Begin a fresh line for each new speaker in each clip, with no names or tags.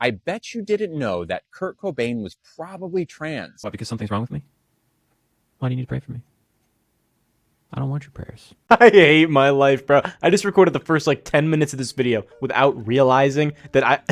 I bet you didn't know that Kurt Cobain was probably trans.
What, because something's wrong with me? Why do you need to pray for me? I don't want your prayers. I hate my life, bro. I just recorded the first like 10 minutes of this video without realizing that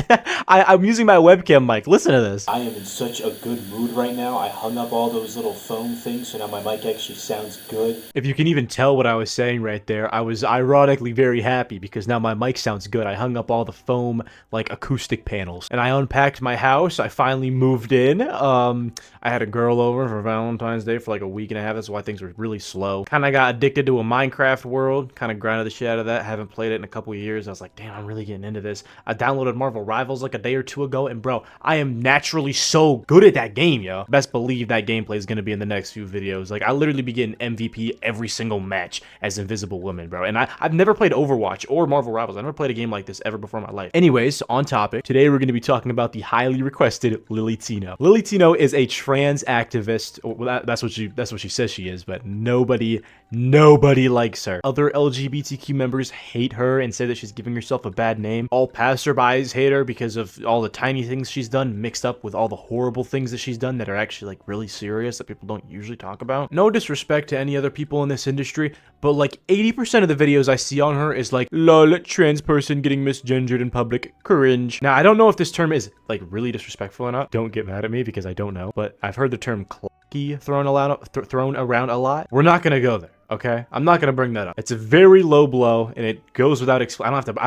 I'm using my webcam mic. Listen to this.
I am in such a good mood right now. I hung up all those little foam things, so now my mic actually sounds good.
If you can even tell what I was saying right there, I was ironically very happy because now my mic sounds good. I hung up all the foam like acoustic panels and I unpacked my house. I finally moved in. I had a girl over for Valentine's Day for like a week and a half. That's why things were really slow. Kind of got addicted to a Minecraft world. Kind of grinded the shit out of that. Haven't played it in a couple of years. I was like, damn, I'm really getting into this. I downloaded Marvel Rivals like a day or two ago, and bro, I am naturally so good at that game, yo. Best believe that gameplay is gonna be in the next few videos. Like, I literally be getting MVP every single match as Invisible Woman, bro. And I've never played Overwatch or Marvel Rivals. I never played a game like this ever before in my life. Anyways, on topic, today we're gonna be talking about the highly requested Lilly Tino. Lilly Tino is a trans activist. Well, that's what she says she is, but nobody likes her. Other LGBTQ members hate her and say that she's giving herself a bad name. All passerbys hate her because of all the tiny things she's done mixed up with all the horrible things that she's done that are actually like really serious that people don't usually talk about. No disrespect to any other people in this industry, but like 80% of the videos I see on her is like, lol, trans person getting misgendered in public, cringe. Now, I don't know if this term is like really disrespectful or not. Don't get mad at me because I don't know, but I've heard the term clucky thrown around a lot. We're not gonna go there. Okay, I'm not gonna bring that up. It's a very low blow, and it goes without I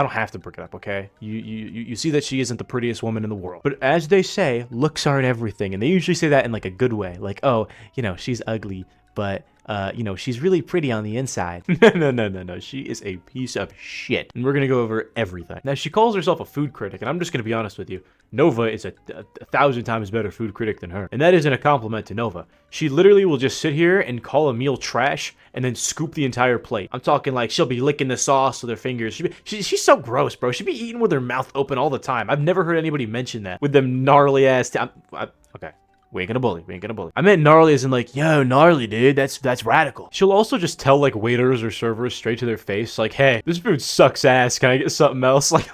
don't have to bring it up. Okay, you see that she isn't the prettiest woman in the world, but as they say, looks aren't everything, and they usually say that in like a good way, like, oh, you know, she's ugly, but you know, she's really pretty on the inside. No. She is a piece of shit. And we're going to go over everything. Now, she calls herself a food critic, and I'm just going to be honest with you. Nova is a 1,000 times better food critic than her. And that isn't a compliment to Nova. She literally will just sit here and call a meal trash and then scoop the entire plate. I'm talking like she'll be licking the sauce with her fingers. She's so gross, bro. She'd be eating with her mouth open all the time. I've never heard anybody mention that. With them gnarly ass... okay. We ain't gonna bully. I meant gnarly as in like, yo, gnarly, dude. That's radical. She'll also just tell like waiters or servers straight to their face, like, hey, this food sucks ass. Can I get something else? Like,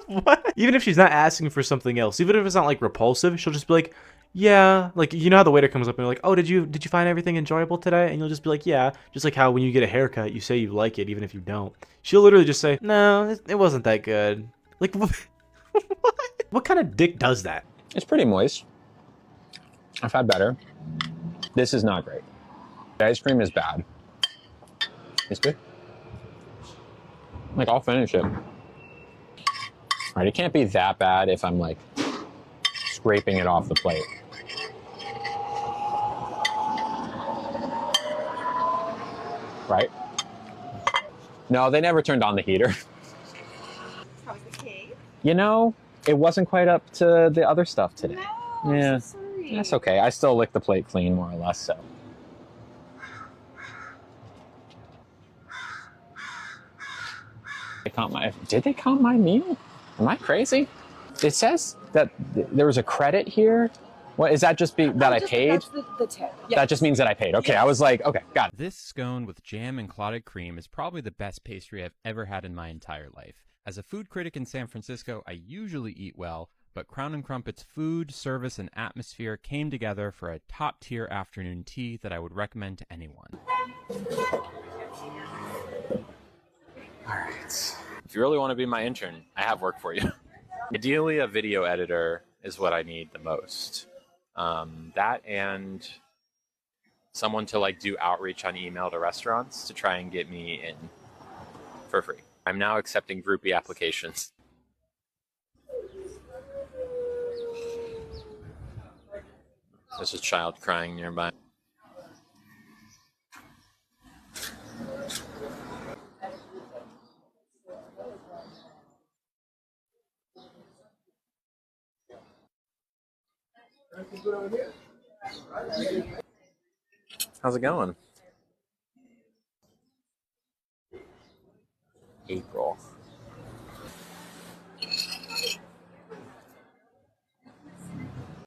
what? Even if she's not asking for something else, even if it's not like repulsive, she'll just be like, yeah, like, you know how the waiter comes up and you're like, oh, did you find everything enjoyable today? And you'll just be like, yeah. Just like how when you get a haircut, you say you like it, even if you don't. She'll literally just say, no, it wasn't that good. Like, what? What kind of dick does that?
It's pretty moist. I've had better. This is not great. The ice cream is bad. It's good. Like, I'll finish it. All right, it can't be that bad if I'm like scraping it off the plate. Right? No, they never turned on the heater.
How was the cake?
You know, it wasn't quite up to the other stuff today.
No,
Yeah.
I'm so sorry.
That's okay. I still licked the plate clean, more or less, so. Did they count my meal? Am I crazy? It says that there was a credit here. What, is that just that I paid?
That's the tip. Yes.
That just means that I paid. Okay, I was like, okay, got it.
This scone with jam and clotted cream is probably the best pastry I've ever had in my entire life. As a food critic in San Francisco, I usually eat well, but Crown & Crumpet's food, service, and atmosphere came together for a top-tier afternoon tea that I would recommend to anyone.
All right. If you really want to be my intern, I have work for you. Ideally, a video editor is what I need the most. That and someone to like do outreach on email to restaurants to try and get me in for free. I'm now accepting groupie applications. There's a child crying nearby. How's it going? April.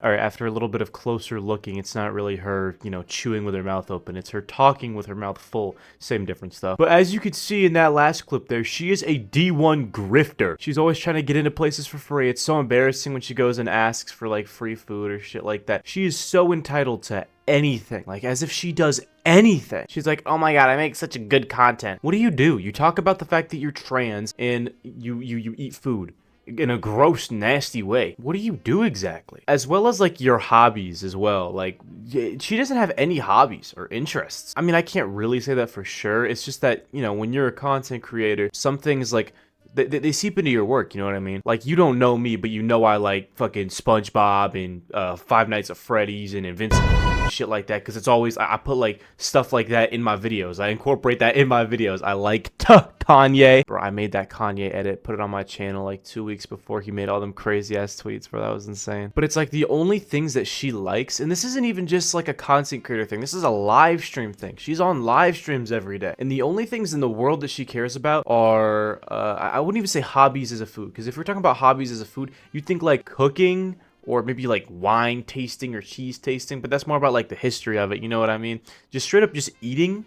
all right, after a little bit of closer looking, it's not really her, you know, chewing with her mouth open. It's her talking with her mouth full. Same difference, though. But as you could see in that last clip there, she is a D1 grifter. She's always trying to get into places for free. It's so embarrassing when she goes and asks for, like, free food or shit like that. She is so entitled to anything, like as if she does anything. She's like, oh my god, I make such a good content. What do? You talk about the fact that you're trans and you eat food in a gross, nasty way. What do you do exactly? As well as like your hobbies as well. Like she doesn't have any hobbies or interests. I mean, I can't really say that for sure. It's just that, you know, when you're a content creator, some things like they seep into your work, you know what I mean? Like, you don't know me, but you know I like fucking SpongeBob and Five Nights at Freddy's and Invincible and shit like that, because it's always, I put like stuff like that in my videos. I incorporate that in my videos. I like Kanye. Bro, I made that Kanye edit, put it on my channel like 2 weeks before he made all them crazy ass tweets, bro. That was insane. But it's like the only things that she likes, and this isn't even just like a content creator thing. This is a live stream thing. She's on live streams every day. And the only things in the world that she cares about are, I wouldn't even say hobbies as a food, because if we're talking about hobbies as a food, you'd think like cooking or maybe like wine tasting or cheese tasting, but that's more about like the history of it, you know what I mean? Just straight up just eating,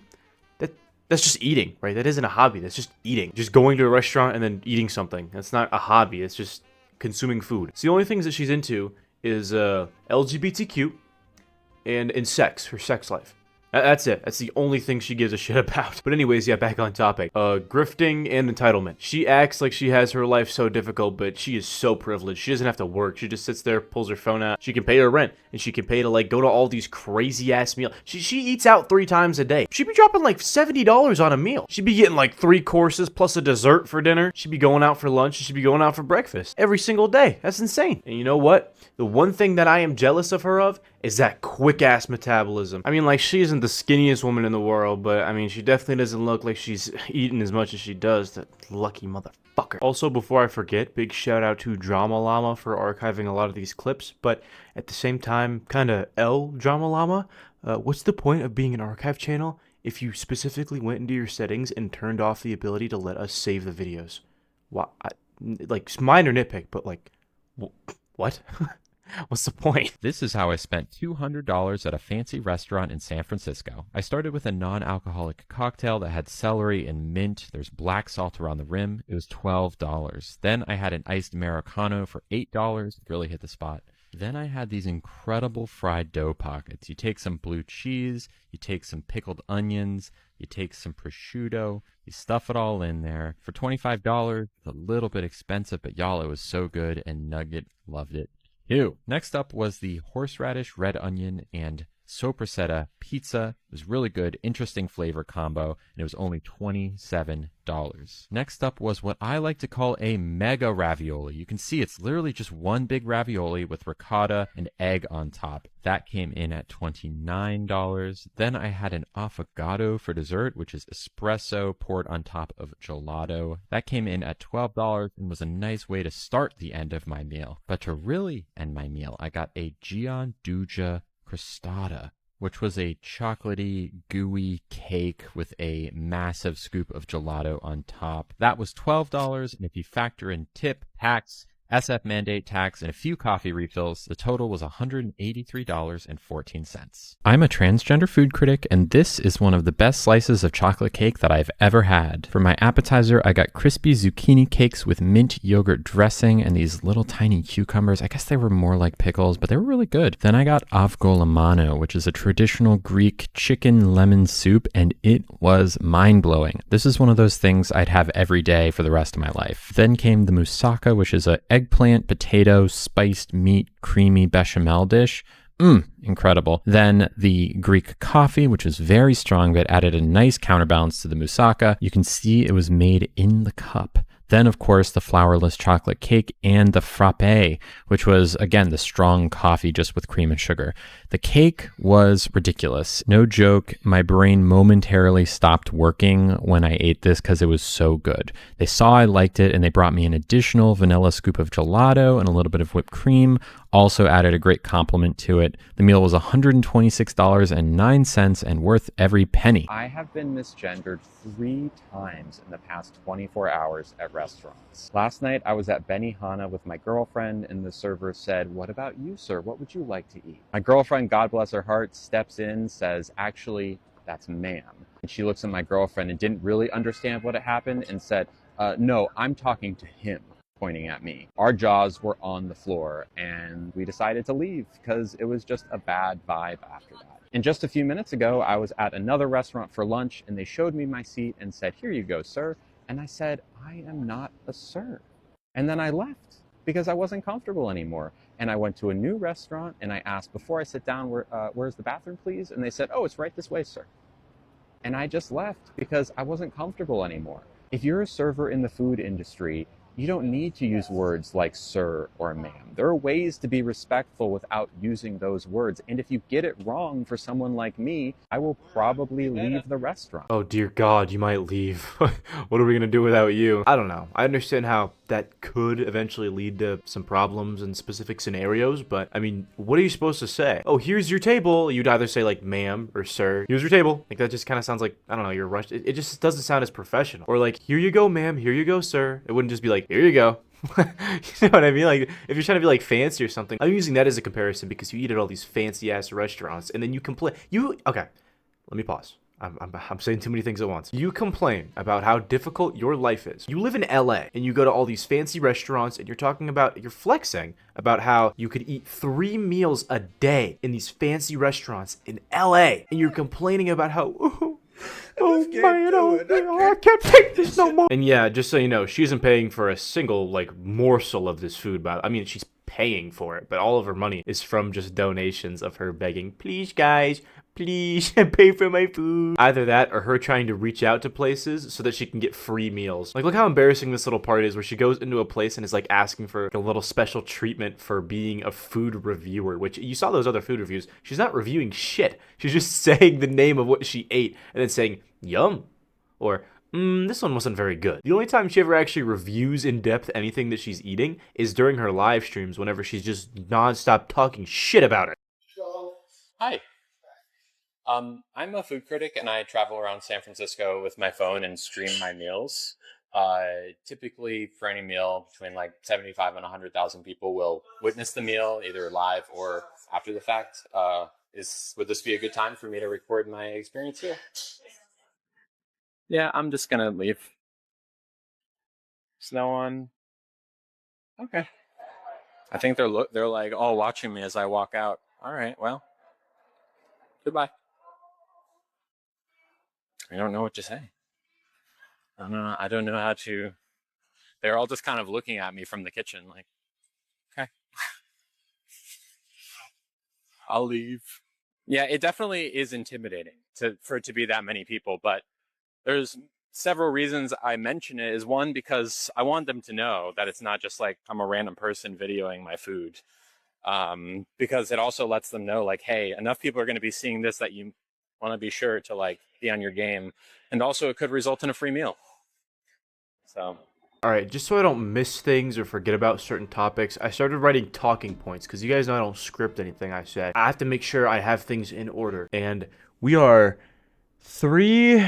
that's just eating, right? That isn't a hobby, that's just eating. Just going to a restaurant and then eating something. That's not a hobby, it's just consuming food. So the only things that she's into is LGBTQ and sex, her sex life. That's it. That's the only thing she gives a shit about. But anyways, yeah, back on topic. Grifting and entitlement. She acts like she has her life so difficult, but she is so privileged. She doesn't have to work. She just sits there, pulls her phone out. She can pay her rent, and she can pay to, like, go to all these crazy-ass meals. She eats out 3 times a day. She'd be dropping, like, $70 on a meal. She'd be getting, like, 3 courses plus a dessert for dinner. She'd be going out for lunch. She'd be going out for breakfast every single day. That's insane. And you know what? The one thing that I am jealous of her of is that quick-ass metabolism. I mean, like, she isn't the skinniest woman in the world, but, I mean, she definitely doesn't look like she's eating as much as she does. That lucky motherfucker. Also, before I forget, big shout-out to Drama Llama for archiving a lot of these clips, but at the same time, kinda Drama Llama, what's the point of being an archive channel if you specifically went into your settings and turned off the ability to let us save the videos? Why? Like, minor nitpick, but, like, what? What's the point?
This is how I spent $200 at a fancy restaurant in San Francisco. I started with a non-alcoholic cocktail that had celery and mint. There's black salt around the rim. It was $12. Then I had an iced Americano for $8. Really hit the spot. Then I had these incredible fried dough pockets. You take some blue cheese, you take some pickled onions, you take some prosciutto, you stuff it all in there. For $25, it's a little bit expensive, but y'all, it was so good, and Nugget loved it. Ew. Next up was the horseradish, red onion, and sopressata pizza. It was really good, interesting flavor combo, and it was only $27. Next up was what I like to call a mega ravioli. You can see it's literally just one big ravioli with ricotta and egg on top. That came in at $29. Then I had an affogato for dessert, which is espresso poured on top of gelato. That came in at $12 and was a nice way to start the end of my meal. But to really end my meal, I got a gianduja crostata, which was a chocolatey, gooey cake with a massive scoop of gelato on top. That was $12, and if you factor in tip, tax, SF mandate tax, and a few coffee refills, the total was $183.14. I'm a transgender food critic, and this is one of the best slices of chocolate cake that I've ever had. For my appetizer, I got crispy zucchini cakes with mint yogurt dressing and these little tiny cucumbers. I guess they were more like pickles, but they were really good. Then I got avgolamano, which is a traditional Greek chicken lemon soup, and it was mind-blowing. This is one of those things I'd have every day for the rest of my life. Then came the moussaka, which is a eggplant, potato, spiced meat, creamy bechamel dish. Incredible. Then the Greek coffee, which was very strong but added a nice counterbalance to the moussaka. You can see it was made in the cup. Then, of course, the flourless chocolate cake and the frappe, which was, again, the strong coffee just with cream and sugar. The cake was ridiculous. No joke, my brain momentarily stopped working when I ate this because it was so good. They saw I liked it, and they brought me an additional vanilla scoop of gelato and a little bit of whipped cream. Also added a great compliment to it. The meal was $126.09 and worth every penny. I have been misgendered 3 times in the past 24 hours at
restaurants. Last night I was at Benihana with my girlfriend, and the server said, "What about you, sir? What would you like to eat?" My girlfriend, God bless her heart, steps in, says, "Actually, that's ma'am." And she looks at my girlfriend and didn't really understand what had happened and said, "No, I'm talking to him," pointing at me. Our jaws were on the floor, and we decided to leave because it was just a bad vibe after that. And just a few minutes ago, I was at another restaurant for lunch, and they showed me my seat and said, "Here you go, sir." And I said, "I am not a sir." And then I left because I wasn't comfortable anymore. And I went to a new restaurant, and I asked, before I sit down, where's the bathroom, please? And they said, "Oh, it's right this way, sir." And I just left because I wasn't comfortable anymore. If you're a server in the food industry, you don't need to use words like sir or ma'am. There are ways to be respectful without using those words. And if you get it wrong for someone like me, I will probably leave the restaurant.
Oh dear God, you might leave. What are we gonna do without you? I don't know. I understand how that could eventually lead to some problems in specific scenarios, but I mean, what are you supposed to say? "Oh, here's your table." You'd either say like ma'am or sir. "Here's your table." Like that just kind of sounds like, I don't know, you're rushed. It just doesn't sound as professional. Or like, "Here you go, ma'am. Here you go, sir." It wouldn't just be like, "Here you go." You know what I mean? Like, if you're trying to be like fancy or something. I'm using that as a comparison because you eat at all these fancy ass restaurants and then you complain. Okay, let me pause. I'm saying too many things at once. You complain about how difficult your life is. You live in LA and you go to all these fancy restaurants and you're flexing about how you could eat 3 meals a day in these fancy restaurants in LA. And you're complaining about how, I can't take this no more. And yeah, just so you know, she isn't paying for a single like morsel of this food, but I mean, she's paying for it, but all of her money is from just donations of her begging, "Please guys, please pay for my food." Either that or her trying to reach out to places so that she can get free meals. Like, look how embarrassing this little part is where she goes into a place and is like asking for a little special treatment for being a food reviewer, which you saw those other food reviews. She's not reviewing shit. She's just saying the name of what she ate and then saying, "Yum," or "This one wasn't very good." The only time she ever actually reviews in depth anything that she's eating is during her live streams whenever she's just nonstop talking shit about it.
Hi. I'm a food critic, and I travel around San Francisco with my phone and stream my meals. Typically, for any meal, between like 75 and 100,000 people will witness the meal, either live or after the fact. Would this be a good time for me to record my experience here? Yeah, I'm just gonna leave. There's no one. Okay. I think they're like all watching me as I walk out. All right, well, goodbye. I don't know what to say. I don't know how to. They're all just kind of looking at me from the kitchen, like, okay, I'll leave. Yeah, it definitely is intimidating for it to be that many people, but there's several reasons I mention it. Is one, because I want them to know that it's not just like I'm a random person videoing my food. Because it also lets them know, like, hey, enough people are going to be seeing this that you want to be sure to like be on your game. And also it could result in a free meal. So.
All right, just so I don't miss things or forget about certain topics, I started writing talking points because you guys know I don't script anything I say. I have to make sure I have things in order. And we are 3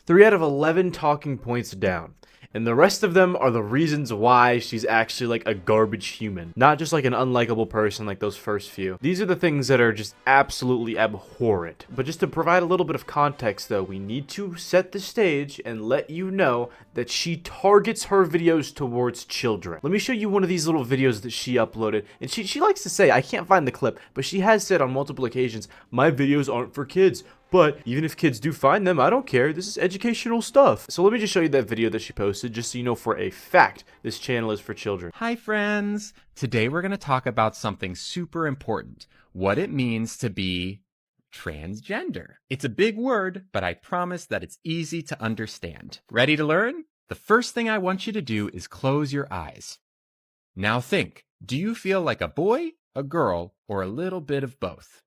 out of 11 talking points down. And the rest of them are the reasons why she's actually like a garbage human. Not just like an unlikable person like those first few. These are the things that are just absolutely abhorrent. But just to provide a little bit of context though, we need to set the stage and let you know that she targets her videos towards children. Let me show you one of these little videos that she uploaded. And she likes to say, I can't find the clip, but she has said on multiple occasions, my videos aren't for kids. But even if kids do find them, I don't care. This is educational stuff. So let me just show you that video that she posted, just so you know for a fact this channel is for children.
Hi friends! Today we're going to talk about something super important. What it means to be transgender. It's a big word, but I promise that it's easy to understand. Ready to learn? The first thing I want you to do is close your eyes. Now think, do you feel like a boy, a girl, or a little bit of both?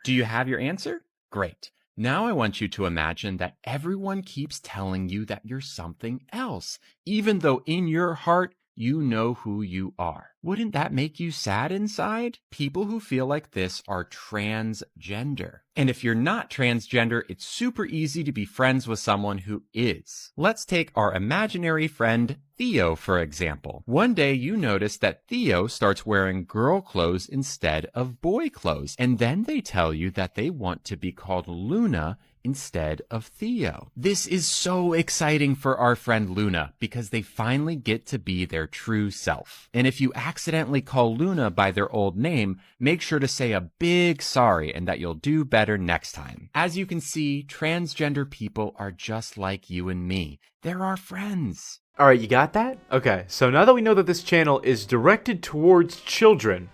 Do you have your answer? Great. Now I want you to imagine that everyone keeps telling you that you're something else, even though in your heart, you know who you are. Wouldn't that make you sad inside? People who feel like this are transgender. And if you're not transgender, it's super easy to be friends with someone who is. Let's take our imaginary friend Theo, for example. One day you notice that Theo starts wearing girl clothes instead of boy clothes, and then they tell you that they want to be called Luna instead of Theo. This is so exciting for our friend Luna because they finally get to be their true self. And if you accidentally call Luna by their old name, make sure to say a big sorry and that you'll do better next time. As you can see, transgender people are just like you and me. They're our friends.
All right, you got that? Okay, so now that we know that this channel is directed towards children,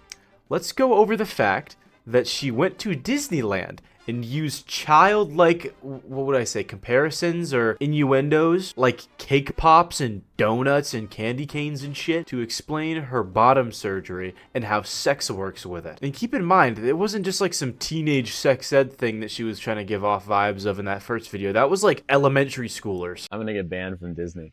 let's go over the fact that she went to Disneyland and used childlike, what would I say, comparisons or innuendos, like cake pops and donuts and candy canes and shit, to explain her bottom surgery and how sex works with it. And keep in mind, it wasn't just like some teenage sex ed thing that she was trying to give off vibes of in that first video. That was like elementary schoolers.
I'm gonna get banned from Disney.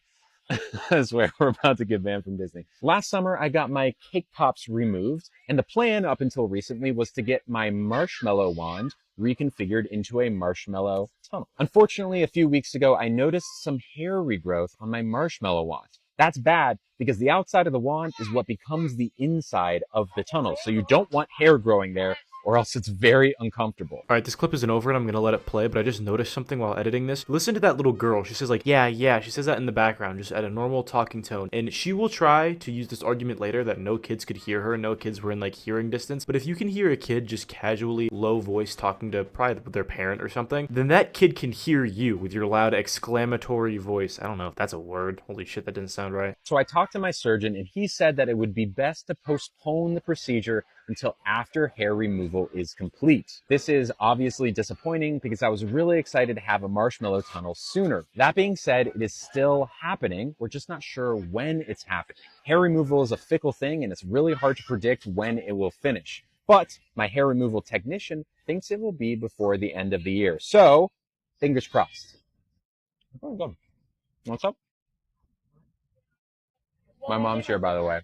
I swear, we're about to get banned from Disney. Last summer, I got my cake pops removed, and the plan up until recently was to get my marshmallow wand reconfigured into a marshmallow tunnel. Unfortunately, a few weeks ago, I noticed some hair regrowth on my marshmallow wand. That's bad because the outside of the wand is what becomes the inside of the tunnel. So you don't want hair growing there, or else it's very uncomfortable.
All right, this clip isn't over and I'm gonna let it play, but I just noticed something while editing this. Listen to that little girl. She says like, yeah. She says that in the background, just at a normal talking tone. And she will try to use this argument later that no kids could hear her, no kids were in like hearing distance. But if you can hear a kid just casually low voice talking to probably their parent or something, then that kid can hear you with your loud exclamatory voice. I don't know if that's a word. Holy shit, that didn't sound right.
So I talked to my surgeon and he said that it would be best to postpone the procedure until after hair removal is complete. This is obviously disappointing because I was really excited to have a marshmallow tunnel sooner. That being said, it is still happening. We're just not sure when it's happening. Hair removal is a fickle thing and it's really hard to predict when it will finish. But my hair removal technician thinks it will be before the end of the year. So, fingers crossed. Oh, good. What's up? My mom's here, by the way.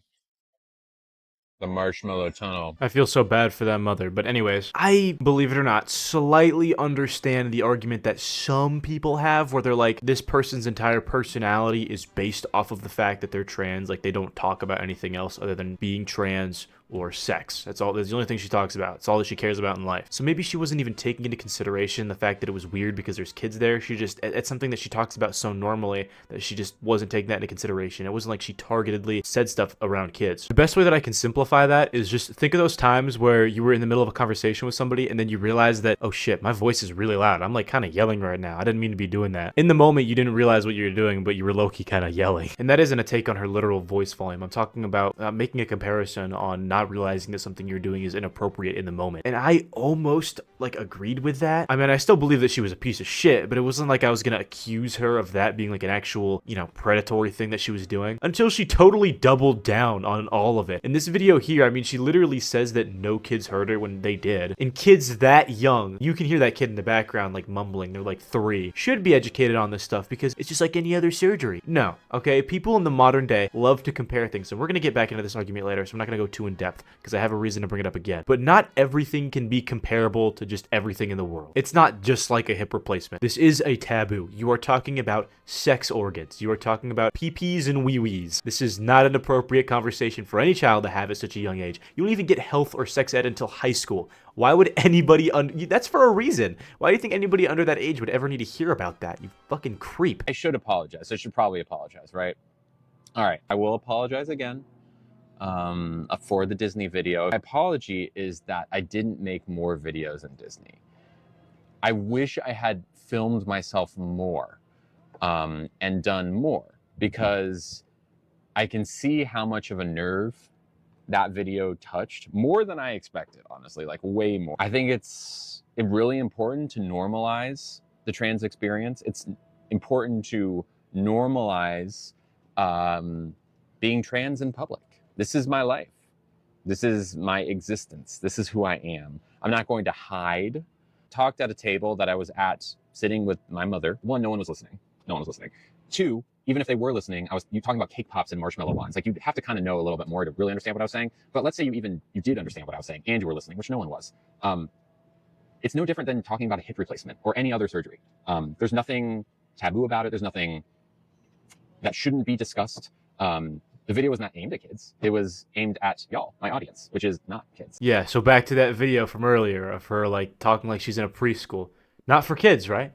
The marshmallow tunnel.
I feel so bad for that mother. But anyways, I, believe it or not, slightly understand the argument that some people have where they're like, this person's entire personality is based off of the fact that they're trans. Like, they don't talk about anything else other than being trans or sex. That's all. That's the only thing she talks about. It's all that she cares about in life. So maybe she wasn't even taking into consideration the fact that it was weird because there's kids there. She just, it's something that she talks about so normally that she just wasn't taking that into consideration. It wasn't like she targetedly said stuff around kids. The best way that I can simplify that is just think of those times where you were in the middle of a conversation with somebody and then you realize that, oh shit, my voice is really loud. I'm like kind of yelling right now. I didn't mean to be doing that. In the moment, you didn't realize what you were doing, but you were low-key kind of yelling. And that isn't a take on her literal voice volume. I'm talking about making a comparison on not realizing that something you're doing is inappropriate in the moment. And I almost like agreed with that. I mean, I still believe that she was a piece of shit, but it wasn't like I was gonna accuse her of that being like an actual, you know, predatory thing that she was doing until she totally doubled down on all of it. In this video here, I mean, she literally says that no kids heard her when they did. And kids that young, you can hear that kid in the background like mumbling, they're like 3, should be educated on this stuff because it's just like any other surgery. No, okay? People in the modern day love to compare things, and we're gonna get back into this argument later, so I'm not gonna go too in depth because I have a reason to bring it up again. But not everything can be comparable to just everything in the world. It's not just like a hip replacement. This is a taboo. You are talking about sex organs. You are talking about pee-pees and wee-wees. This is not an appropriate conversation for any child to have at such a young age. You don't even get health or sex ed until high school. Why would anybody that's for a reason. Why do you think anybody under that age would ever need to hear about that? You fucking creep.
I should apologize. I should probably apologize, right? All right, I will apologize again for the Disney video. My apology is that I didn't make more videos in Disney. I wish I had filmed myself more and done more because I can see how much of a nerve that video touched, more than I expected, honestly, like way more. I think it's really important to normalize the trans experience. It's important to normalize being trans in public. This is my life. This is my existence. This is who I am. I'm not going to hide. Talked at a table that I was at sitting with my mother. One, no one was listening. No one was listening. Two, even if they were listening, you talking about cake pops and marshmallow lines. Like, you'd have to kind of know a little bit more to really understand what I was saying. But let's say you did understand what I was saying and you were listening, which no one was. It's no different than talking about a hip replacement or any other surgery. There's nothing taboo about it. There's nothing that shouldn't be discussed. The video was not aimed at kids. It was aimed at y'all, my audience, which is not kids.
Yeah, so back to that video from earlier of her, like, talking like she's in a preschool. Not for kids, right?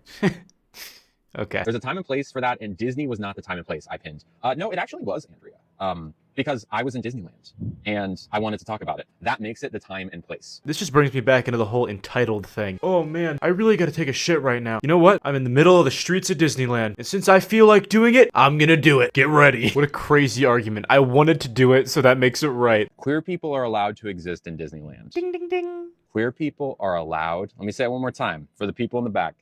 Okay.
There's a time and place for that, and Disney was not the time and place I pinned. No, it actually was, Andrea. Because I was in Disneyland, and I wanted to talk about it. That makes it the time and place.
This just brings me back into the whole entitled thing. Oh man, I really gotta take a shit right now. You know what? I'm in the middle of the streets of Disneyland, and since I feel like doing it, I'm gonna do it. Get ready. What a crazy argument. I wanted to do it, so that makes it right.
Queer people are allowed to exist in Disneyland.
Ding, ding, ding.
Queer people are allowed, let me say it one more time for the people in the back.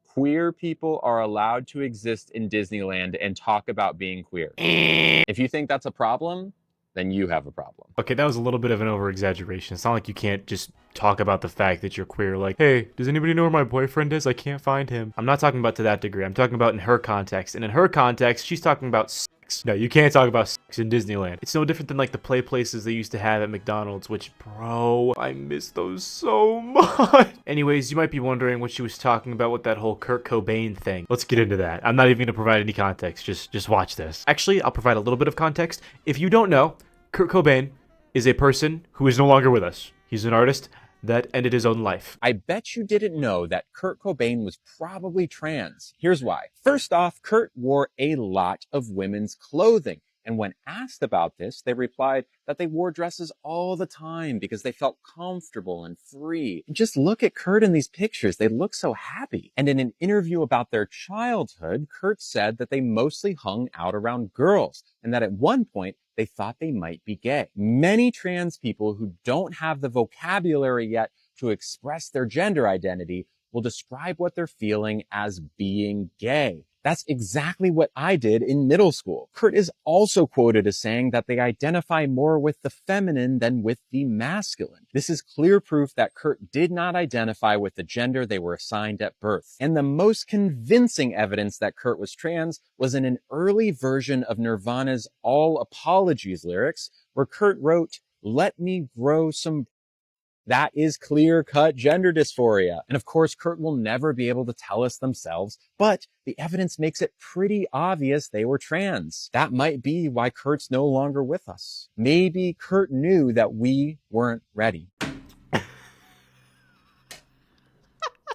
Queer people are allowed to exist in Disneyland and talk about being queer. If you think that's a problem, then you have a problem.
Okay, that was a little bit of an over-exaggeration. It's not like you can't just talk about the fact that you're queer. Like, hey, does anybody know where my boyfriend is? I can't find him. I'm not talking about to that degree. I'm talking about in her context. And in her context, she's talking about sex. No, you can't talk about sex in Disneyland. It's no different than like the play places they used to have at McDonald's, which, bro, I miss those so much. Anyways, you might be wondering what she was talking about with that whole Kurt Cobain thing. Let's get into that. I'm not even gonna provide any context. Just watch this. Actually, I'll provide a little bit of context. If you don't know, Kurt Cobain is a person who is no longer with us. He's an artist that ended his own life.
I bet you didn't know that Kurt Cobain was probably trans. Here's why. First off, Kurt wore a lot of women's clothing. And when asked about this, they replied that they wore dresses all the time because they felt comfortable and free. And just look at Kurt in these pictures. They look so happy. And in an interview about their childhood, Kurt said that they mostly hung out around girls and that at one point they thought they might be gay. Many trans people who don't have the vocabulary yet to express their gender identity will describe what they're feeling as being gay. That's exactly what I did in middle school. Kurt is also quoted as saying that they identify more with the feminine than with the masculine. This is clear proof that Kurt did not identify with the gender they were assigned at birth. And the most convincing evidence that Kurt was trans was in an early version of Nirvana's All Apologies lyrics, where Kurt wrote, "Let me grow some." That is clear-cut gender dysphoria. And of course, Kurt will never be able to tell us themselves, but the evidence makes it pretty obvious they were trans. That might be why Kurt's no longer with us. Maybe Kurt knew that we weren't ready.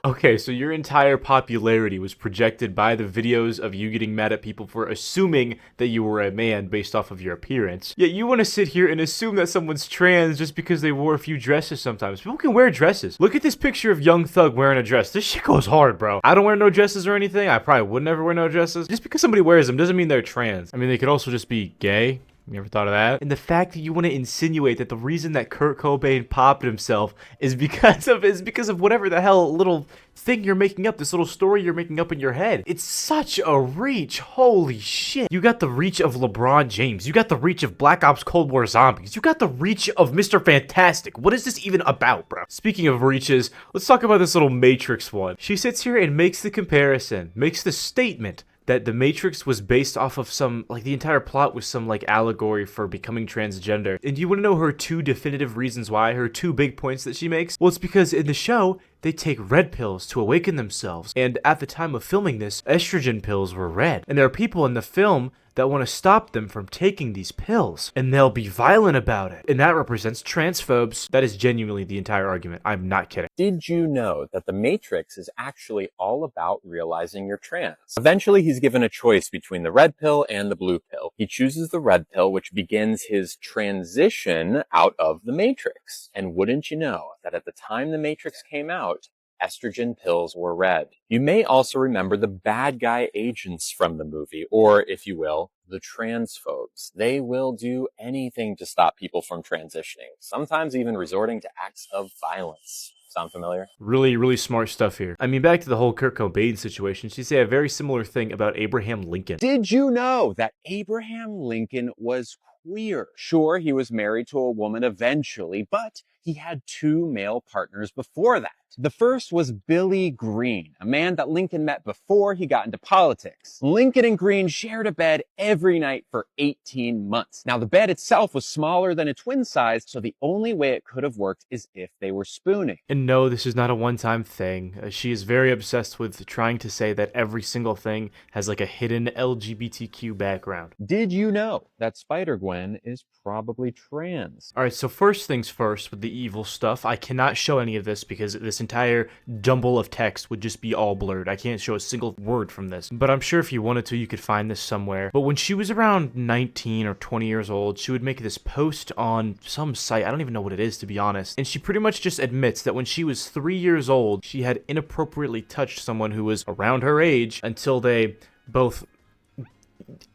Okay, so your entire popularity was projected by the videos of you getting mad at people for assuming that you were a man based off of your appearance. Yet you want to sit here and assume that someone's trans just because they wore a few dresses sometimes. People can wear dresses. Look at this picture of Young Thug wearing a dress. This shit goes hard, bro. I don't wear no dresses or anything. I probably would never wear no dresses. Just because somebody wears them doesn't mean they're trans. I mean, they could also just be gay. You ever thought of that? And the fact that you want to insinuate that the reason that Kurt Cobain popped himself is because of whatever the hell little thing you're making up, this little story you're making up in your head. It's such a reach. Holy shit. You got the reach of LeBron James. You got the reach of Black Ops Cold War Zombies. You got the reach of Mr. Fantastic. What is this even about, bro? Speaking of reaches, let's talk about this little Matrix one. She sits here and makes the comparison, makes the statement that the Matrix was based off of some, like, the entire plot was some, like, allegory for becoming transgender. And do you want to know her two definitive reasons why, her two big points that she makes? Well, it's because in the show, they take red pills to awaken themselves. And at the time of filming this, estrogen pills were red. And there are people in the film that want to stop them from taking these pills. And they'll be violent about it. And that represents transphobes. That is genuinely the entire argument. I'm not kidding.
Did you know that the Matrix is actually all about realizing you're trans? Eventually, he's given a choice between the red pill and the blue pill. He chooses the red pill, which begins his transition out of the Matrix. And wouldn't you know that at the time the Matrix came out, estrogen pills were red. You may also remember the bad guy agents from the movie, or if you will, the transphobes. They will do anything to stop people from transitioning, sometimes even resorting to acts of violence. Sound familiar?
Really, really smart stuff here. I mean, back to the whole Kurt Cobain situation, she said a very similar thing about Abraham Lincoln.
Did you know that Abraham Lincoln was queer? Sure, he was married to a woman eventually, but he had two male partners before that.
The first was Billy Green, a man that Lincoln met before he got into politics. Lincoln and Green shared a bed every night for 18 months. Now, the bed itself was smaller than a twin size, so the only way it could have worked is if they were spooning.
And no, this is not a one-time thing. She is very obsessed with trying to say that every single thing has like a hidden LGBTQ background.
Did you know that Spider-Gwen is probably trans?
Alright, so first things first with the evil stuff. I cannot show any of this because this entire jumble of text would just be all blurred. I can't show a single word from this. But I'm sure if you wanted to, you could find this somewhere. But when she was around 19 or 20 years old, she would make this post on some site. I don't even know what it is, to be honest. And she pretty much just admits that when she was 3 years old, she had inappropriately touched someone who was around her age until they both...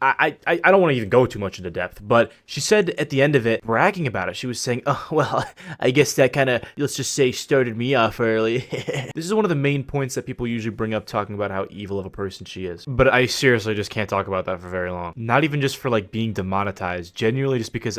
I don't want to even go too much into depth, but she said at the end of it, bragging about it, she was saying, oh, well, I guess that kind of, let's just say, started me off early. This is one of the main points that people usually bring up talking about how evil of a person she is. But I seriously just can't talk about that for very long. Not even just for, like, being demonetized. Genuinely just because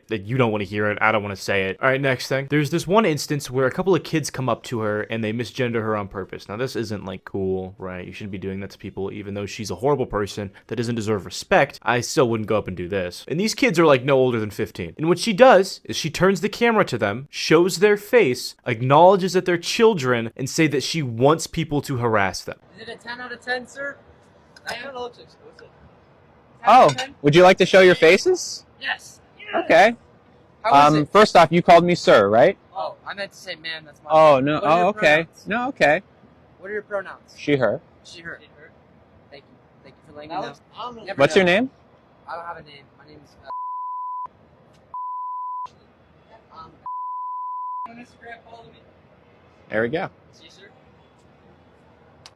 you don't want to hear it, I don't want to say it. Alright, next thing. There's this one instance where a couple of kids come up to her and they misgender her on purpose. Now, this isn't, like, cool, right? You shouldn't be doing that to people, even though she's a horrible person that doesn't deserve respect. I still wouldn't go up and do this. And these kids are like no older than 15. And what she does is she turns the camera to them, shows their face, acknowledges that they're children, and say that she wants people to harass them.
Is it a 10 out of 10, sir? I don't know.
Oh, would you like to show your faces?
Yes.
Okay.
How is it?
First off, you called me sir, right?
Oh, I meant to say ma'am. That's my
Oh,
name.
no.
What are your
Oh, okay.
pronouns?
No, okay.
What are your pronouns?
She, her.
She, her. Thank you. Thank you for letting me know. Never
What's
know.
your name?
I don't have a name. My name's on Instagram, follow me.
There we go.
See you, sir.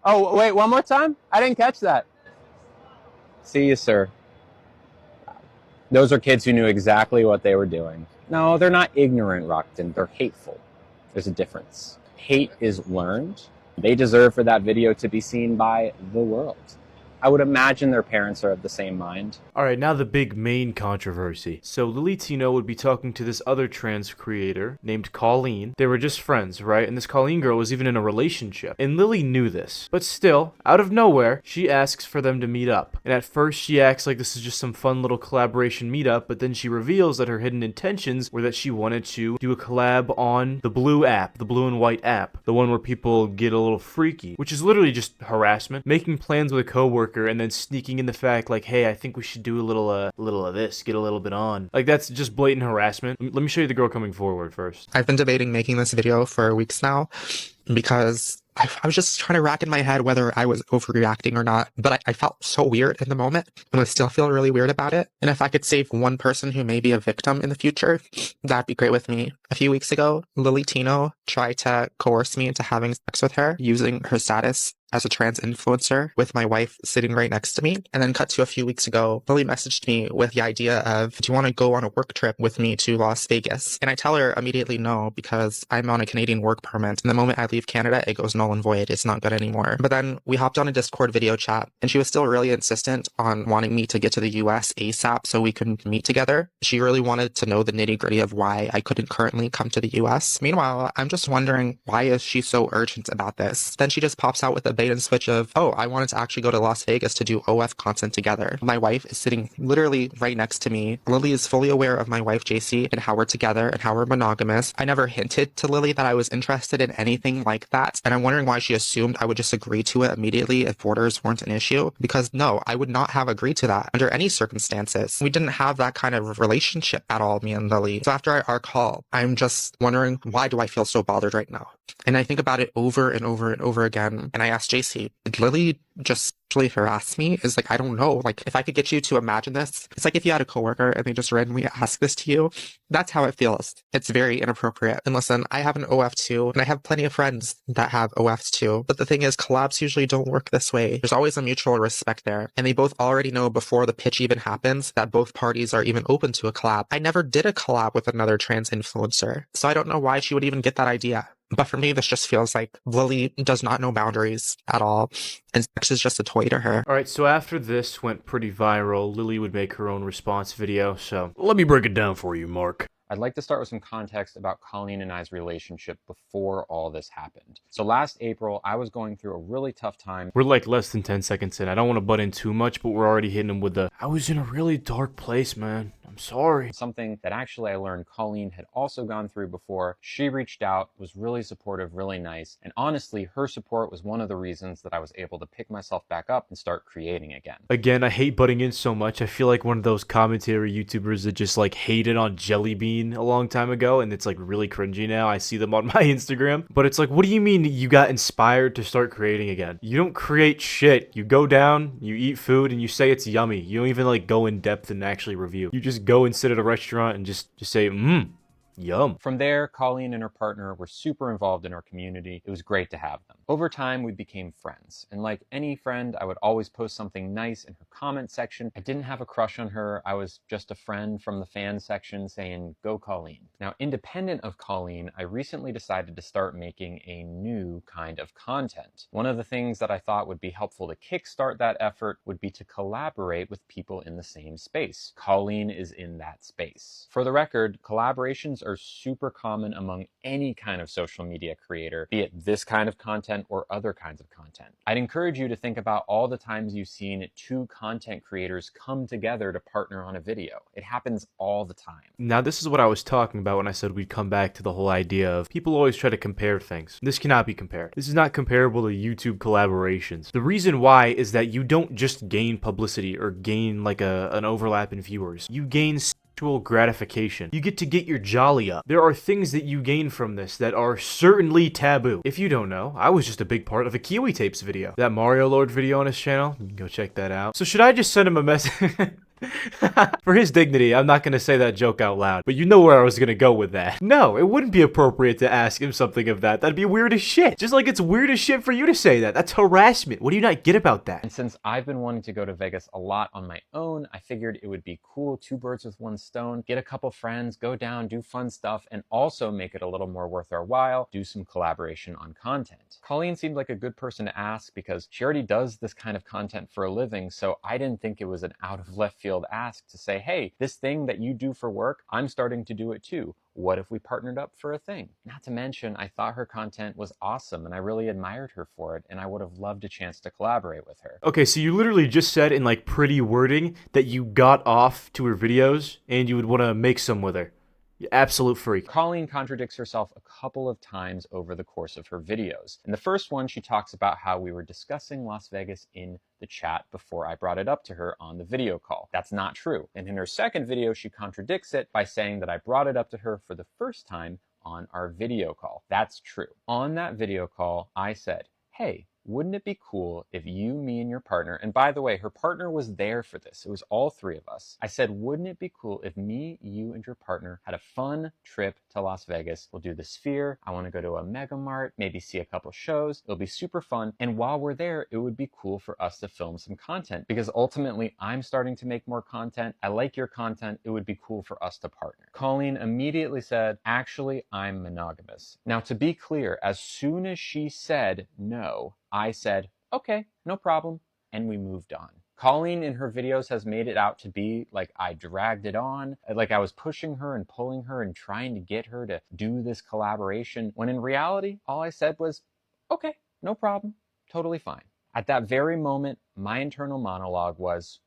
Oh, wait, one more time? I didn't catch that. See you, sir. Those are kids who knew exactly what they were doing. No, they're not ignorant, Rockton. They're hateful. There's a difference. Hate is learned. They deserve for that video to be seen by the world. I would imagine their parents are of the same mind.
Alright, now the big main controversy. So Lilly Tino would be talking to this other trans creator named Colleen. They were just friends, right? And this Colleen girl was even in a relationship. And Lilly knew this. But still, out of nowhere, she asks for them to meet up. And at first she acts like this is just some fun little collaboration meetup, but then she reveals that her hidden intentions were that she wanted to do a collab on the blue app, the blue and white app. The one where people get a little freaky, which is literally just harassment. Making plans with a coworker and then sneaking in the fact like, hey, I think we should do a little of this, get a little bit on. Like, that's just blatant harassment. Let me show you the girl coming forward first.
I've been debating making this video for weeks now because I was just trying to rack in my head whether I was overreacting or not, but I felt so weird in the moment, and I still feel really weird about it. And if I could save one person who may be a victim in the future, that'd be great with me. A few weeks ago, Lilly Tino tried to coerce me into having sex with her using her status as a trans influencer with my wife sitting right next to me. And then cut to a few weeks ago, Lilly messaged me with the idea of, do you want to go on a work trip with me to Las Vegas? And I tell her immediately no, because I'm on a Canadian work permit. And the moment I leave Canada, it goes null and void. It's not good anymore. But then we hopped on a Discord video chat, and she was still really insistent on wanting me to get to the US ASAP so we could meet together. She really wanted to know the nitty gritty of why I couldn't currently come to the US. Meanwhile, I'm just wondering, why is she so urgent about this? Then she just pops out with a bait and switch of, oh, I wanted to actually go to Las Vegas to do OF content together. My wife is sitting literally right next to me. Lilly is fully aware of my wife, JC, and how we're together and how we're monogamous. I never hinted to Lilly that I was interested in anything like that, and I'm wondering why she assumed I would just agree to it immediately if borders weren't an issue, because no, I would not have agreed to that under any circumstances. We didn't have that kind of relationship at all, me and Lilly. So after our call, I'm just wondering, why do I feel so bothered right now? And I think about it over and over and over again, and I asked JC, did Lilly just actually harass me? Is like, I don't know. Like, if I could get you to imagine this, it's like if you had a coworker and they just randomly ask this to you, that's how it feels. It's very inappropriate. And listen, I have an OF too, and I have plenty of friends that have OFs too. But the thing is, collabs usually don't work this way. There's always a mutual respect there. And they both already know before the pitch even happens that both parties are even open to a collab. I never did a collab with another trans influencer, so I don't know why she would even get that idea. But for me, this just feels like Lilly does not know boundaries at all, and sex is just a toy to her.
Alright, so after this went pretty viral, Lilly would make her own response video, so let me break it down for you, Mark.
I'd like to start with some context about Colleen and I's relationship before all this happened. So last April, I was going through a really tough time.
We're like less than 10 seconds in. I don't want to butt in too much, but we're already hitting him with the, I was in a really dark place, man. I'm sorry.
Something that actually I learned Colleen had also gone through before. She reached out, was really supportive, really nice. And honestly, her support was one of the reasons that I was able to pick myself back up and start creating again.
Again, I hate butting in so much. I feel like one of those commentary YouTubers that just like hated on Jelly Bean a long time ago, and it's like really cringy now. I see them on my Instagram. But it's like, what do you mean you got inspired to start creating again? You don't create shit. You go down, you eat food, and you say it's yummy. You don't even like go in depth and actually review. You just go and sit at a restaurant and just say, yum.
From there, Colleen and her partner were super involved in our community. It was great to have them. Over time, we became friends. And like any friend, I would always post something nice in her comment section. I didn't have a crush on her. I was just a friend from the fan section saying, go Colleen. Now, independent of Colleen, I recently decided to start making a new kind of content. One of the things that I thought would be helpful to kickstart that effort would be to collaborate with people in the same space. Colleen is in that space. For the record, collaborations are super common among any kind of social media creator, be it this kind of content or other kinds of content. I'd encourage you to think about all the times you've seen two content creators come together to partner on a video. It happens all the time.
Now, this is what I was talking about when I said we'd come back to the whole idea of people always try to compare things. This cannot be compared. This is not comparable to YouTube collaborations. The reason why is that you don't just gain publicity or gain like an overlap in viewers. You gain sexual gratification. You get to get your jolly up. There are things that you gain from this that are certainly taboo. If you don't know, I was just a big part of a Kiwi Tapes video. That Mario Lord video on his channel, you can go check that out. So should I just send him a message? For his dignity, I'm not going to say that joke out loud, but you know where I was going to go with that. No, it wouldn't be appropriate to ask him something of that. That'd be weird as shit. Just like it's weird as shit for you to say that. That's harassment. What do you not get about that?
And since I've been wanting to go to Vegas a lot on my own, I figured it would be cool, 2 birds with 1 stone, get a couple friends, go down, do fun stuff, and also make it a little more worth our while, do some collaboration on content. Colleen seemed like a good person to ask because she already does this kind of content for a living, so I didn't think it was an out of left field ask to say, hey, this thing that you do for work, I'm starting to do it too. What if we partnered up for a thing? Not to mention, I thought her content was awesome and I really admired her for it, and I would have loved a chance to collaborate with her.
Okay, so you literally just said in like pretty wording that you got off to her videos and you would want to make some with her. You absolute freak.
Colleen contradicts herself a couple of times over the course of her videos. In the first one, she talks about how we were discussing Las Vegas in the chat before I brought it up to her on the video call. That's not true. And in her second video, she contradicts it by saying that I brought it up to her for the first time on our video call. That's true. On that video call, I said, hey, wouldn't it be cool if you, me, and your partner, and by the way, her partner was there for this. It was all 3 of us. I said, wouldn't it be cool if me, you, and your partner had a fun trip to Las Vegas? We'll do the Sphere. I want to go to a Mega Mart, maybe see a couple shows. It'll be super fun. And while we're there, it would be cool for us to film some content because ultimately I'm starting to make more content. I like your content. It would be cool for us to partner. Colleen immediately said, actually, I'm monogamous. Now, to be clear, as soon as she said no, I said, okay, no problem, and we moved on. Colleen in her videos has made it out to be like I dragged it on, like I was pushing her and pulling her and trying to get her to do this collaboration, when in reality, all I said was, okay, no problem, totally fine. At that very moment, my internal monologue was,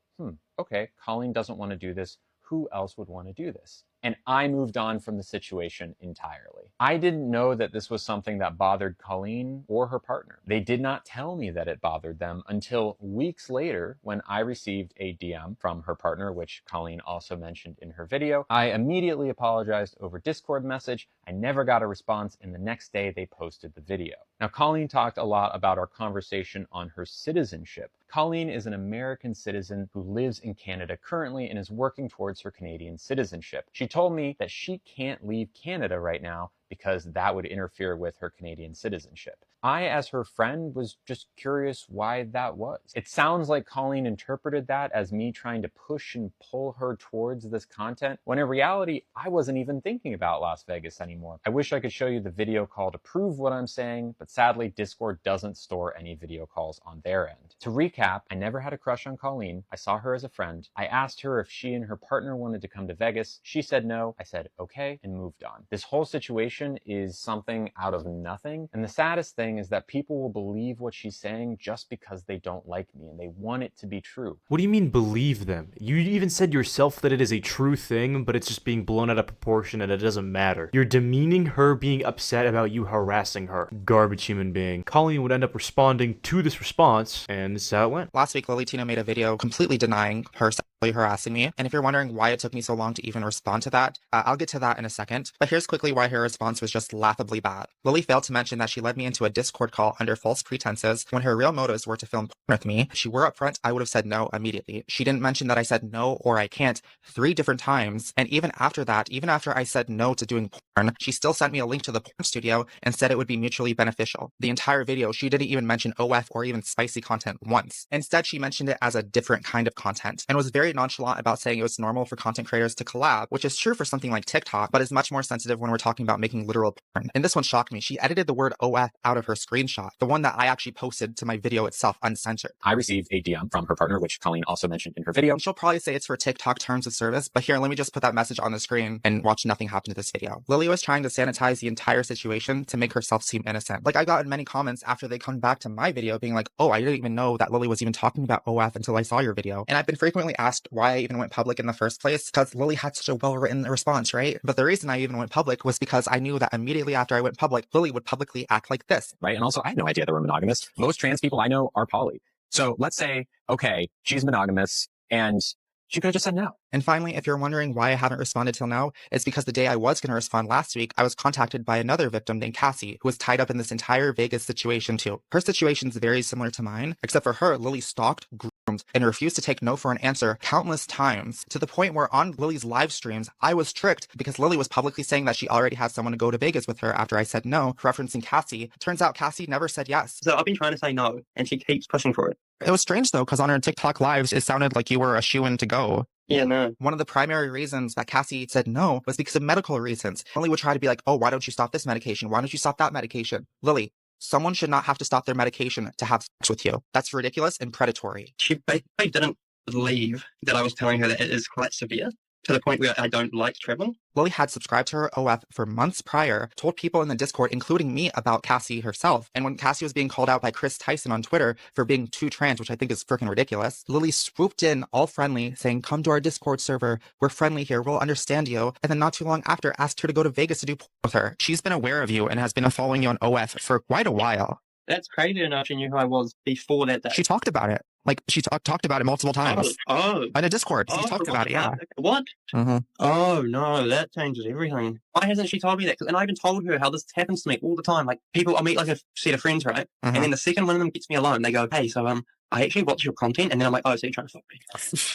okay, Colleen doesn't want to do this. Who else would want to do this? And I moved on from the situation entirely. I didn't know that this was something that bothered Colleen or her partner. They did not tell me that it bothered them until weeks later when I received a DM from her partner, which Colleen also mentioned in her video. I immediately apologized over Discord message. I never got a response, and the next day they posted the video. Now, Colleen talked a lot about our conversation on her citizenship. Colleen is an American citizen who lives in Canada currently and is working towards her Canadian citizenship. She told me that she can't leave Canada right now because that would interfere with her Canadian citizenship. I, as her friend, was just curious why that was. It sounds like Colleen interpreted that as me trying to push and pull her towards this content, when in reality, I wasn't even thinking about Las Vegas anymore. I wish I could show you the video call to prove what I'm saying, but sadly, Discord doesn't store any video calls on their end. To recap, I never had a crush on Colleen. I saw her as a friend. I asked her if she and her partner wanted to come to Vegas. She said no. I said okay and moved on. This whole situation is something out of nothing, and the saddest thing is that people will believe what she's saying just because they don't like me and they want it to be true.
What do you mean believe them? You even said yourself that it is a true thing, but it's just being blown out of proportion and it doesn't matter. You're demeaning her being upset about you harassing her. Garbage human being. Colleen would end up responding to this response, and this is how it went.
Last week, Lilly Tino made a video completely denying her sexually harassing me. And if you're wondering why it took me so long to even respond to that, I'll get to that in a second. But here's quickly why her response was just laughably bad. Lilly failed to mention that she led me into a Discord call under false pretenses when her real motives were to film porn with me. If she were upfront, I would have said no immediately. She didn't mention that I said no or I can't 3 different times. And even after that, even after I said no to doing porn, she still sent me a link to the porn studio and said it would be mutually beneficial. The entire video, she didn't even mention OF or even spicy content once. Instead, she mentioned it as a different kind of content and was very nonchalant about saying it was normal for content creators to collab, which is true for something like TikTok, but is much more sensitive when we're talking about making literal porn. And this one shocked me. She edited the word OF out of her screenshot, the one that I actually posted to my video itself uncensored.
I received a DM from her partner, which Colleen also mentioned in her video.
And she'll probably say it's for TikTok terms of service, but here, let me just put that message on the screen and watch nothing happen to this video. Lilly was trying to sanitize the entire situation to make herself seem innocent. Like, I got in many comments after they come back to my video being like, oh, I didn't even know that Lilly was even talking about OF until I saw your video. And I've been frequently asked why I even went public in the first place, because Lilly had such a well-written response, right? But the reason I even went public was because I knew that immediately after I went public, Lilly would publicly act like this.
Right? And also, I had no idea they were monogamous. Most trans people I know are poly. So let's say, okay, she's monogamous and she could have just said no.
And finally, if you're wondering why I haven't responded till now, it's because the day I was going to respond last week, I was contacted by another victim named Cassie, who was tied up in this entire Vegas situation too. Her situation is very similar to mine, except for her, Lilly stalked, groomed, and refused to take no for an answer countless times, to the point where on Lilly's live streams, I was tricked because Lilly was publicly saying that she already had someone to go to Vegas with her after I said no, referencing Cassie. Turns out Cassie never said yes.
So I've been trying to say no, and she keeps pushing for it.
It was strange though, because on her TikTok lives, it sounded like you were a shoo-in to go.
Yeah, no.
One of the primary reasons that Cassie said no was because of medical reasons. Lilly would try to be like, oh, why don't you stop this medication? Why don't you stop that medication? Lilly, someone should not have to stop their medication to have sex with you. That's ridiculous and predatory.
She basically didn't believe that I was telling her that it is quite severe, to the point where I don't like travel.
Lilly had subscribed to her OF for months prior, told people in the Discord, including me, about Cassie herself. And when Cassie was being called out by Chris Tyson on Twitter for being too trans, which I think is freaking ridiculous, Lilly swooped in all friendly, saying, come to our Discord server. We're friendly here. We'll understand you. And then not too long after, asked her to go to Vegas to do porn with her. She's been aware of you and has been following you on OF for quite a while.
That's crazy enough. She knew who I was before that day.
She talked about it. Like, she talked about it multiple times.
Oh.
On a Discord. She talked about it, yeah.
What?
Mm-hmm.
Oh, no, that changes everything. Why hasn't she told me that? And I even told her how this happens to me all the time. Like, people, I'll meet like a set of friends, right?
Mm-hmm.
And then the second one of them gets me alone. They go, hey, so, I actually watch your content, and then I'm like, oh, so you're trying to stop me.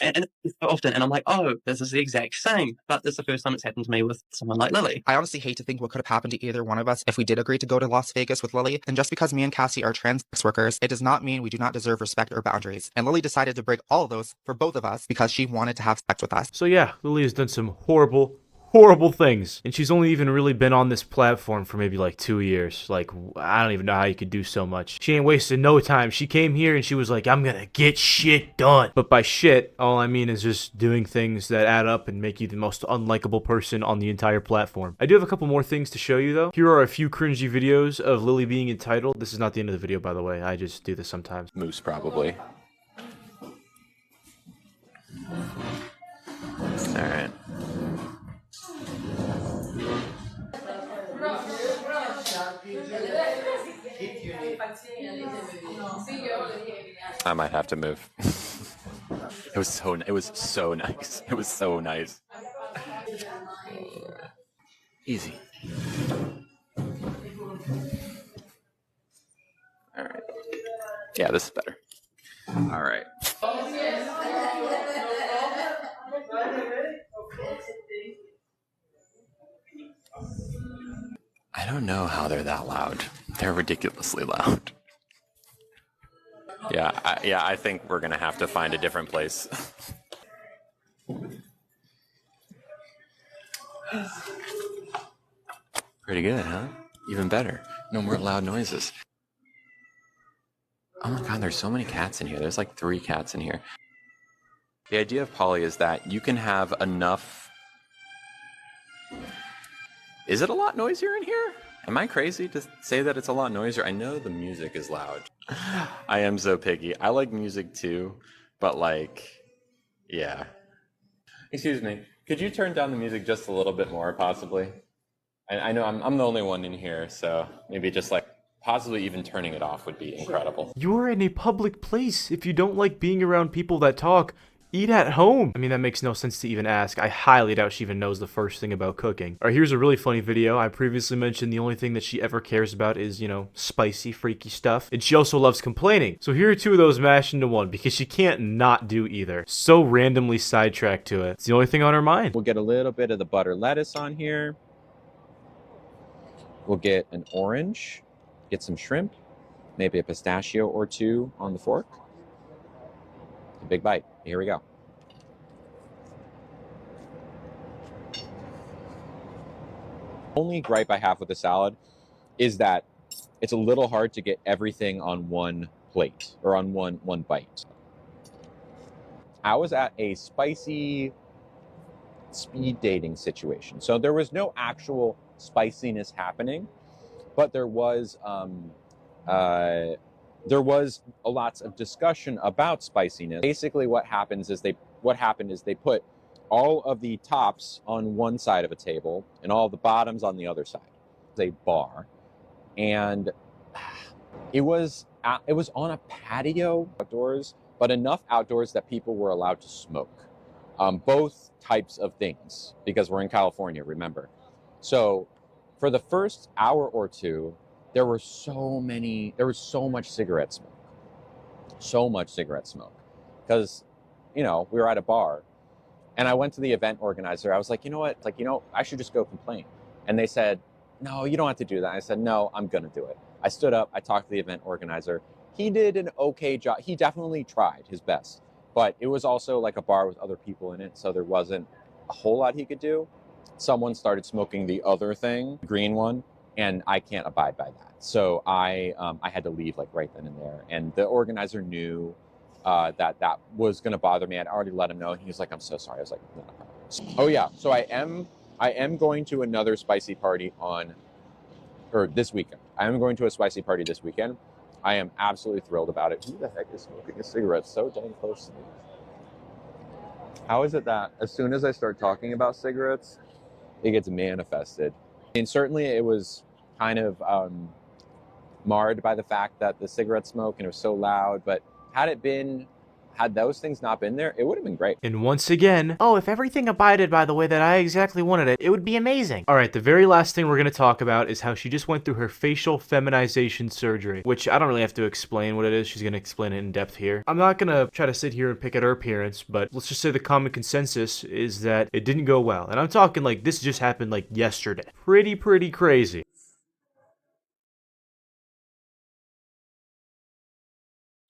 and it's so often, and I'm like, oh, this is the exact same. But it's the first time it's happened to me with someone like Lilly.
I honestly hate to think what could have happened to either one of us if we did agree to go to Las Vegas with Lilly. And just because me and Cassie are trans sex workers, it does not mean we do not deserve respect or boundaries. And Lilly decided to break all of those for both of us because she wanted to have sex with us.
So yeah, Lilly has done some horrible things. And she's only even really been on this platform for maybe like 2 years. Like, I don't even know how you could do so much. She ain't wasted no time. She came here and she was like, I'm gonna get shit done. But by shit, all I mean is just doing things that add up and make you the most unlikable person on the entire platform. I do have a couple more things to show you though. Here are a few cringy videos of Lilly being entitled. This is not the end of the video, by the way. I just do this sometimes.
Moose, probably. Alright. I might have to move. It was so nice. It was so nice. Easy. All right. Yeah, this is better. All right. I don't know how they're that loud. They're ridiculously loud. Yeah, I think we're gonna have to find a different place. Pretty good, huh? Even better. No more loud noises. Oh my god, there's so many cats in here. There's like 3 cats in here. The idea of poly is that you can have enough... Is it a lot noisier in here? Am I crazy to say that it's a lot noisier? I know the music is loud. I am so picky. I like music too, but like, yeah. Excuse me, could you turn down the music just a little bit more, possibly? I know I'm the only one in here, so maybe just like possibly even turning it off would be incredible.
You're in a public place. If you don't like being around people that talk, eat at home. I mean, that makes no sense to even ask. I highly doubt she even knows the first thing about cooking. Alright, here's a really funny video. I previously mentioned the only thing that she ever cares about is, you know, spicy, freaky stuff. And she also loves complaining. So here are 2 of those mashed into one because she can't not do either. So randomly sidetracked to it. It's the only thing on her mind.
We'll get a little bit of the butter lettuce on here. We'll get an orange, get some shrimp, maybe a pistachio or 2 on the fork. A big bite. Here we go. Only gripe I have with the salad is that it's a little hard to get everything on one plate or on one bite. I was at a spicy speed dating situation. So there was no actual spiciness happening, but there was a lots of discussion about spiciness. Basically what happened is they put all of the tops on one side of a table and all the bottoms on the other side. It's a bar, and it was on a patio outdoors, but enough outdoors that people were allowed to smoke. Both types of things, because we're in California, remember. So for the first hour or 2, there was so much cigarette smoke. So much cigarette smoke. Because, you know, we were at a bar. And I went to the event organizer. I was like, you know what? Like, you know, I should just go complain. And they said, no, you don't have to do that. I said, no, I'm going to do it. I stood up. I talked to the event organizer. He did an okay job. He definitely tried his best. But it was also like a bar with other people in it, so there wasn't a whole lot he could do. Someone started smoking the other thing, the green one, and I can't abide by that. So I had to leave like right then and there. And the organizer knew that was going to bother me. I'd already let him know. And he was like, I'm so sorry. I was like, no problem. Oh yeah, so I am going to another spicy party this weekend. I am going to a spicy party this weekend. I am absolutely thrilled about it. Who the heck is smoking a cigarette so dang close to me? How is it that as soon as I start talking about cigarettes, it gets manifested? And certainly it was kind of marred by the fact that the cigarette smoke and it was so loud, but had those things not been there, it would have been great.
And once again, oh, if everything abided by the way that I exactly wanted it, it would be amazing. Alright, the very last thing we're going to talk about is how she just went through her facial feminization surgery, which I don't really have to explain what it is. She's going to explain it in depth here. I'm not going to try to sit here and pick at her appearance, but let's just say the common consensus is that it didn't go well. And I'm talking like this just happened like yesterday. Pretty crazy.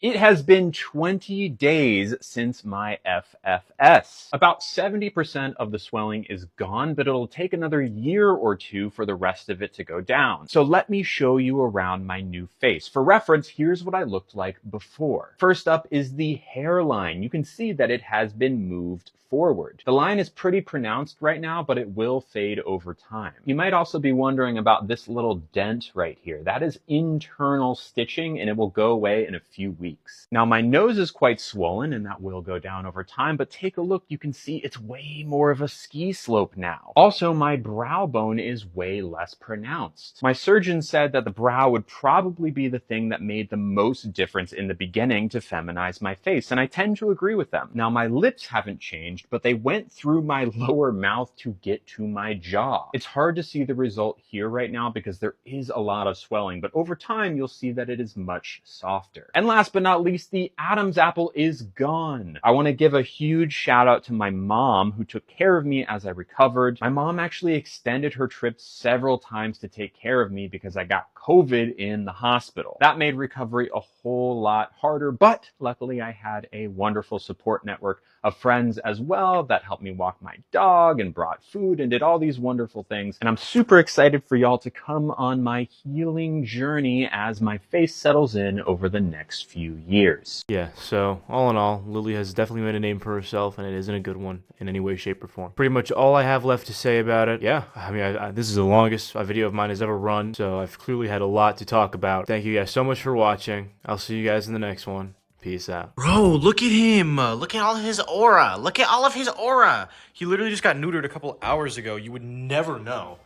It has been 20 days since my FFS. About 70% of the swelling is gone, but it'll take another year or 2 for the rest of it to go down. So let me show you around my new face. For reference, here's what I looked like before. First up is the hairline. You can see that it has been moved forward. The line is pretty pronounced right now, but it will fade over time. You might also be wondering about this little dent right here. That is internal stitching, and it will go away in a few weeks. Now, my nose is quite swollen, and that will go down over time, but take a look. You can see it's way more of a ski slope now. Also, my brow bone is way less pronounced. My surgeon said that the brow would probably be the thing that made the most difference in the beginning to feminize my face, and I tend to agree with them. Now, my lips haven't changed, but they went through my lower mouth to get to my jaw. It's hard to see the result here right now because there is a lot of swelling, but over time you'll see that it is much softer. And last but not least, the Adam's apple is gone. I want to give a huge shout out to my mom who took care of me as I recovered. My mom actually extended her trip several times to take care of me because I got COVID in the hospital. That made recovery a whole lot harder, but luckily I had a wonderful support network of friends as well that helped me walk my dog and brought food and did all these wonderful things. And I'm super excited for y'all to come on my healing journey as my face settles in over the next few years.
Yeah, so all in all, Lilly has definitely made a name for herself, and it isn't a good one in any way, shape, or form. Pretty much all I have left to say about it. Yeah, I mean, this is the longest a video of mine has ever run, so I've clearly had a lot to talk about. Thank you guys so much for watching. I'll see you guys in the next one. Peace out. Bro, look at him. Look at all his aura. Look at all of his aura. He literally just got neutered a couple hours ago. You would never know.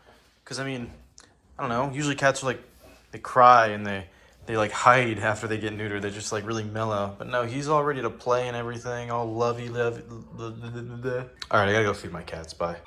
Because, I mean, I don't know. Usually cats are like, they cry and they like hide after they get neutered. They're just like really mellow. But no, he's all ready to play and everything. All lovey. All right, I gotta go feed my cats. Bye.